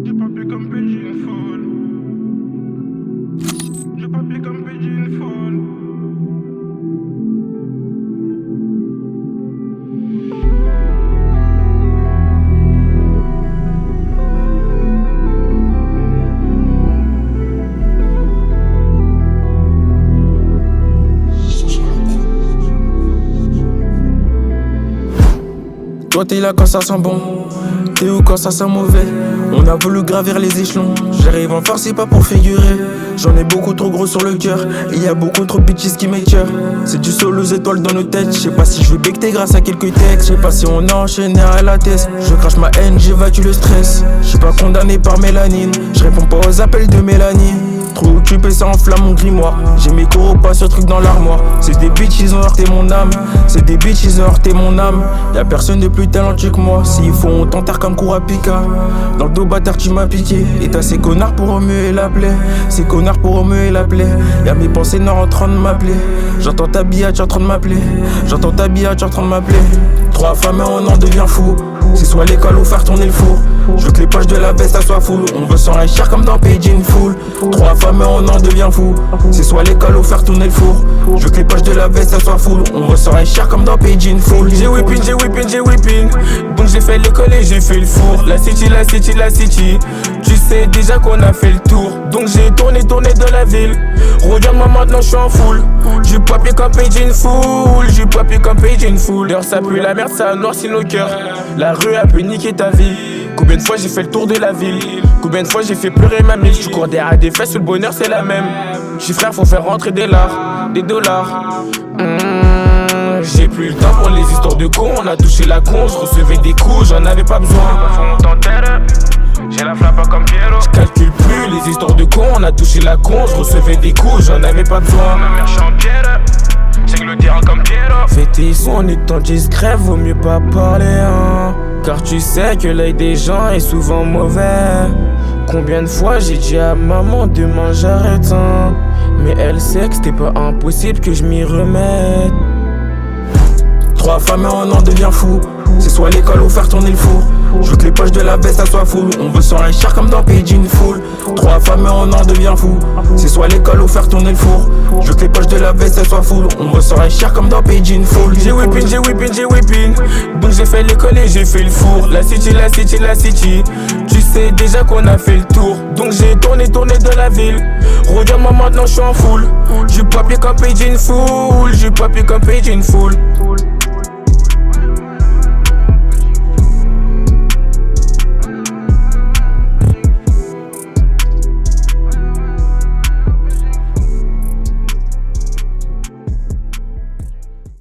J'ai pas pu comme Pigeon Fall. J'ai pas pu comme Pigeon Fall. Toi t'es là quand ça sent bon, t'es où quand ça sent mauvais. On a voulu gravir les échelons, j'arrive en force c'est pas pour figurer. J'en ai beaucoup trop gros sur le cœur, et y a beaucoup trop de bitches qui m'écœurent. C'est du sol aux étoiles dans nos têtes, j'sais pas si je vais becter grâce à quelques textes. J'sais pas si on a enchaîné à la tête. Je crache ma haine, j'évacue le stress. J'suis pas condamné par mélanine, j'réponds pas aux appels de Mélanie. Trop occupé, ça enflamme mon grimoire. J'ai mes coraux, pas ce truc dans l'armoire. C'est des bitches, ils ont heurté mon âme. C'est des bitches, ils ont heurté mon âme. Y'a personne de plus talentueux que moi. S'il faut, on t'enterre comme Kurapika. Dans le dos, bâtard, tu m'as piqué. Et t'as ces connards pour remuer la plaie. Ces connards pour remuer la plaie. Y'a mes pensées noires en train de m'appeler. J'entends ta billette, en train de m'appeler. J'entends ta billette, en train de m'appeler. 3 femmes et on en devient fou. C'est soit l'école ou faire tourner le four. Je veux que les poches de la veste soient full. On veut s'enrichir comme dans Pigeon Fall. 3 femmes et on en devient fou. C'est soit l'école ou faire tourner le four. Je veux que les poches de la veste soient full. On veut s'enrichir comme dans Pigeon Fall. J'ai whipping, j'ai whipping, j'ai whipping. Donc j'ai fait l'école et j'ai fait le four. La city, la city, la city. Tu sais déjà qu'on a fait le tour. Donc j'ai tourné dans la ville. Regarde-moi maintenant, je suis en full. Du papier comme Pigeon Fall. Du papier comme Pigeon Fall. D'ailleurs ça pue la merde, ça a noirci nos cœurs. La rue a pu niquer ta vie. Combien de fois j'ai fait le tour de la ville? Combien de fois j'ai fait pleurer ma mille? Tu cours derrière des fesses, le bonheur c'est la même. J'suis frère, faut faire rentrer des lars, des dollars. J'ai plus le temps pour les histoires de cons. On a touché la con, je recevais des coups, j'en avais pas besoin. Faut on t'enterre. J'ai la flappe comme Pierrot. J'calcule plus les histoires de cons. On a touché la con, je recevais des coups, j'en avais pas besoin. Ma mère chante Pierre. C'est que le terrain comme Pierrot. Fais tes sons en étant discret, vaut mieux pas parler hein. Car tu sais que l'œil des gens est souvent mauvais. Combien de fois j'ai dit à maman demain j'arrête hein. Mais elle sait que c'était pas impossible que je m'y remette. 3 femmes et on en devient fou. C'est soit l'école ou faire tourner le four. Je veux que les poches de la veste soient full. On veut s'enrichir comme dans Pigeon Fall. 3 femmes et on en devient fou. C'est soit l'école ou faire tourner le four. Je veux que les poches de la veste soient full. On veut s'enrichir comme dans Pigeon Fall. J'ai whipping, j'ai whipping, j'ai whipping. Donc j'ai fait l'école et j'ai fait le four. La city, la city, la city. Tu sais déjà qu'on a fait le tour. Donc j'ai tourné de la ville. Regarde-moi maintenant, je suis en full. Du papier comme Pigeon Fall. Du papier comme Pigeon Fall.